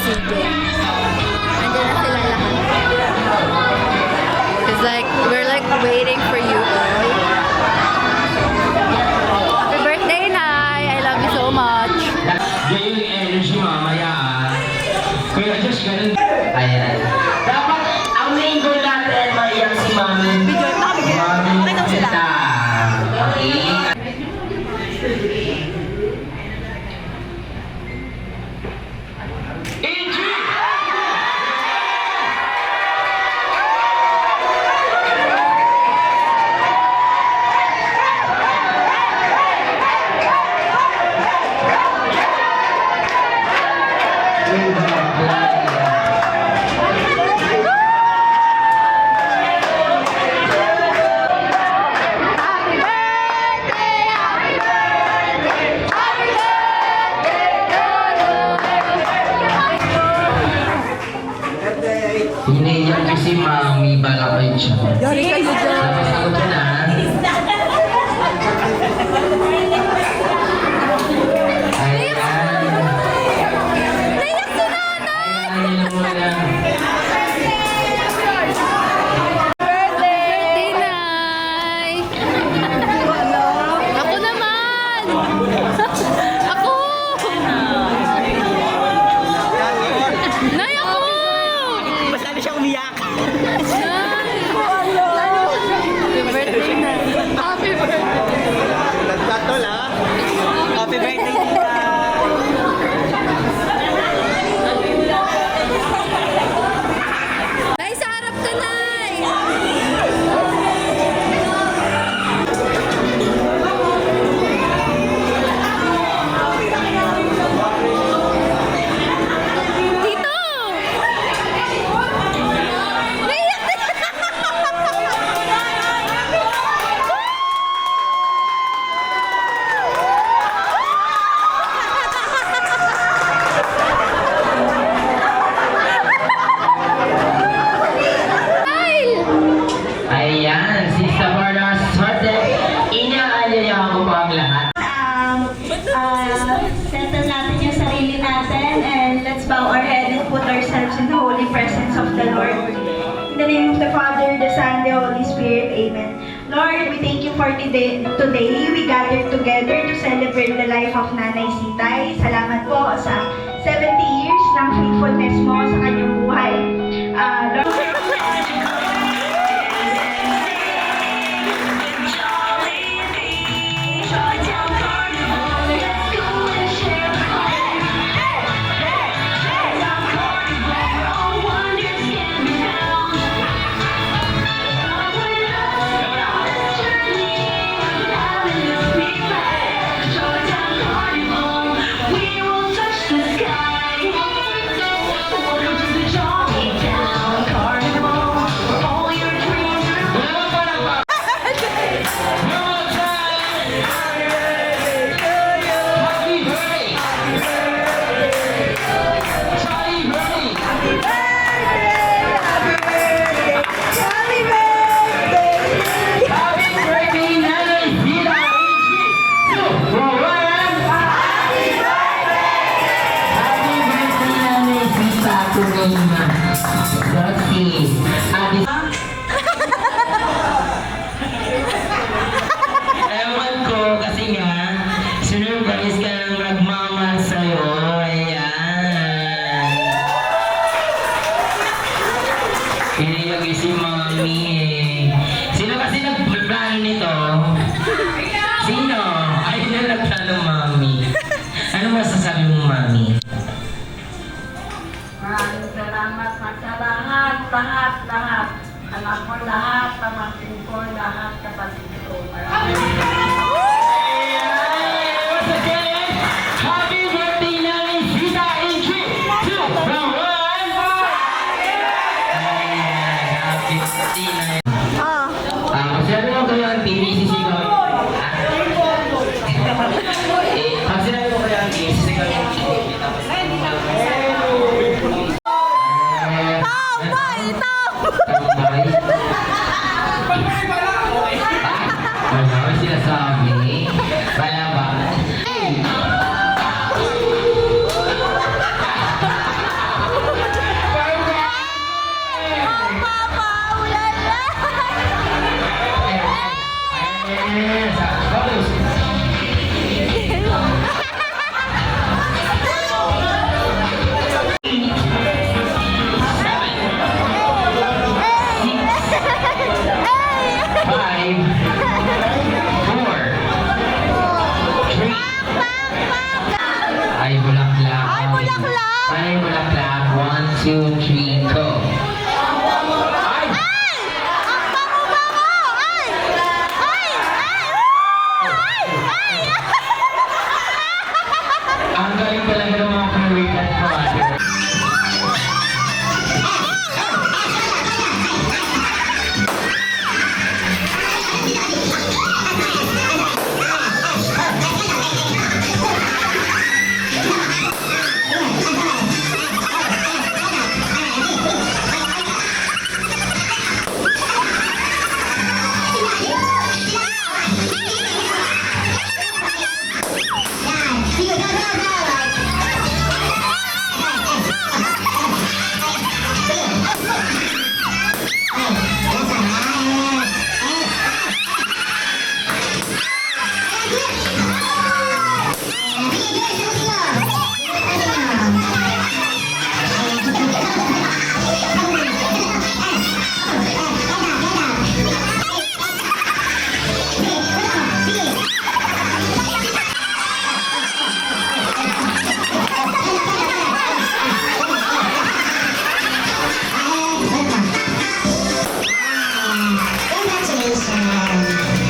CJ. Andiyan na sila lahat. Cause like, we're like waiting for you all. Happy birthday, Nay! I love you so much. Yan yung energy mamaya Kuya Josh, ganun. Ayan. Dapat ang main goal natin, maiyak si Mami. Mami kita. Okay. Hiniyak ko si Mami, balakay siya. Yari kayo dyan. Tapos ako dyan Ayan. Naiyak si Nanay! Ayan muna. Birthday, Nay! Ako naman! Ako! Nay, ako! Basta na siya umiyak. Happy birthday, Nay! Happy birthday! Nagtatol ha. Happy birthday tita. Nay, sa harap ka, Nay! Dito! Naiyak na! Smile! Ayan, si Sabarna Swerte. Inaanyaya ko po ang lahat. Settle natin yung sarili natin and let's bow our head and put ourselves in the holy presence of the Lord. In the name of the Father, the Son, the Holy Spirit, Amen. Lord, we thank you for today. We gathered together to celebrate the life of Nanay Sitay. Salamat po sa 70 years ng faithfulness mo sa kanyang buhay. Lord, Ewan ko kasi nga, sinurprise ka ng nagmamahal sa'yo. Ayan. Iniyak si Mami eh. Sino kasi nagplano nito? Sino? Ay, na nagplano, Mami. Ano masasabi mo, Mami? Maraming salamat sa lahat. Anak ko lahat, pamangkin ko lahat, kapatid ko. Maraming Once again, happy birthday namin, Sita in 3, 2, 1! Ayan, happy birthday na Ay, bulaklak. 1, 2, 3, go. Ay! Ang galing talaga ng mga Puritan Father.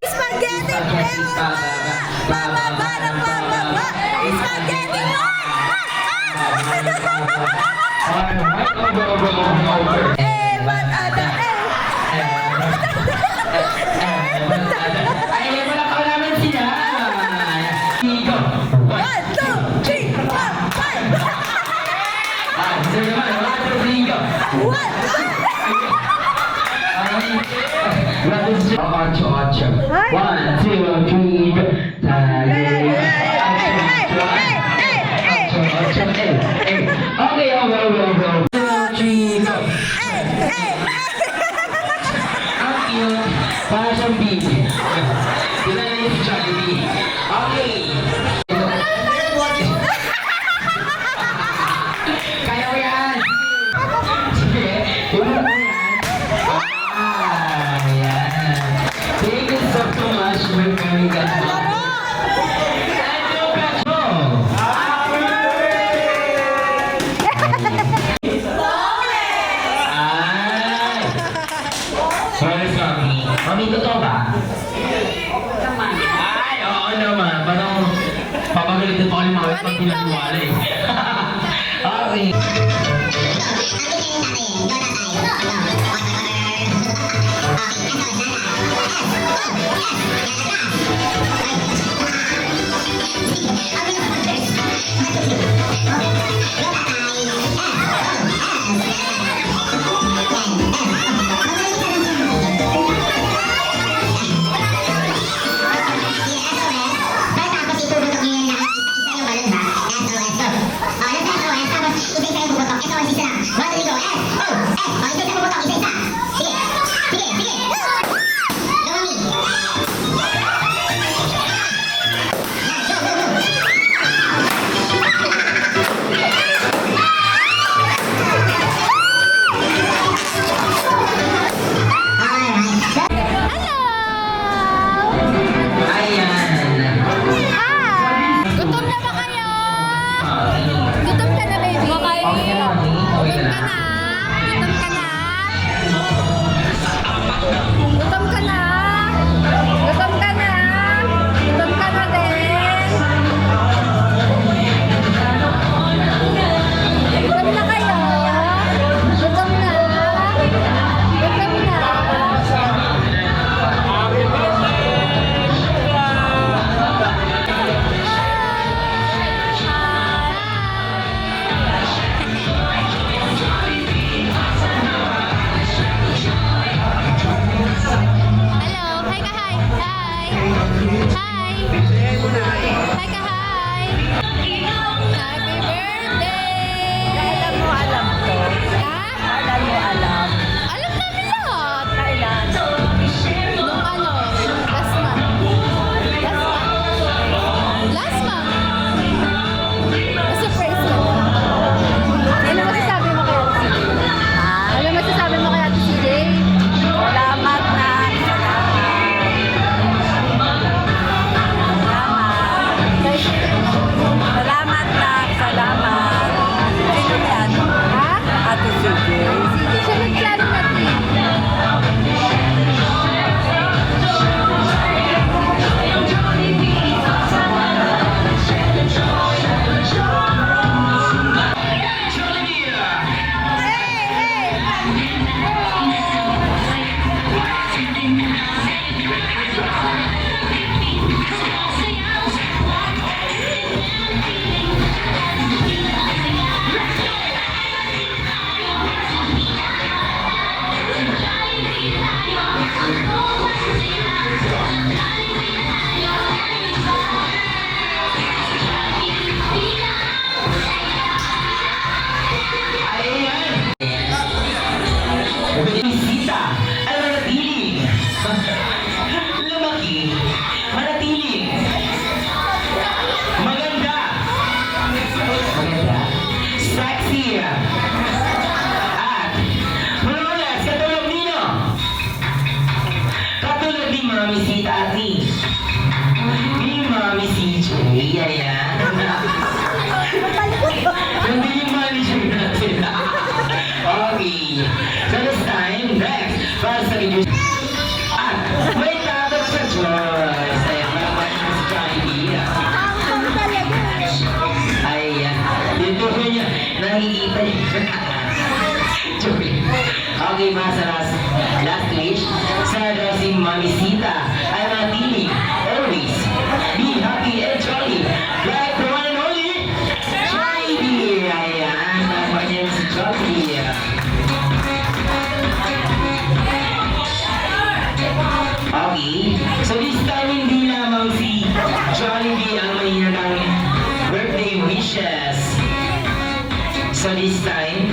Spaghetti! Pababa ng pababa! Spaghetti mo! Eh, ba't ada eh? Ay, wala pa namin sila. Go. 1, 2, 3, 4, 5! Ah, sige naman. 1, 2, 3, go. 8, 8. 1, 2, 3, go. Okay, go. 2, 3, go. Ang cute. Para siyang baby. Sila na yung Jollibee. Okay. Kaya mo yan. Sige. Iwan mo yan. Ayan. Thank you so much for coming at home. Thank you, Kacho. Ay. Sorry, sorry. Mami, totoo ba? Ay, oo naman. Parang papagalitin pa kami mga pag pinaniwala eh. Okay. Gutom na ba kayo? Gutom ka na, baby? Gutom ka na? Gutom ka na? Gutom ka na? Gutom ka na? Gutom ka na din? Gutom na kayo? Gutom na? Gutom na? nakikita niyo. Joke. Okay ba sa last wish? Sana daw si Mami Sita ay matinig always be happy and jolly like the one and only Jollibee. Ayan, nakuha niya si Jollibee. Okay, so this time hindi lamang si Jollibee ang may ng birthday wishes. So this time,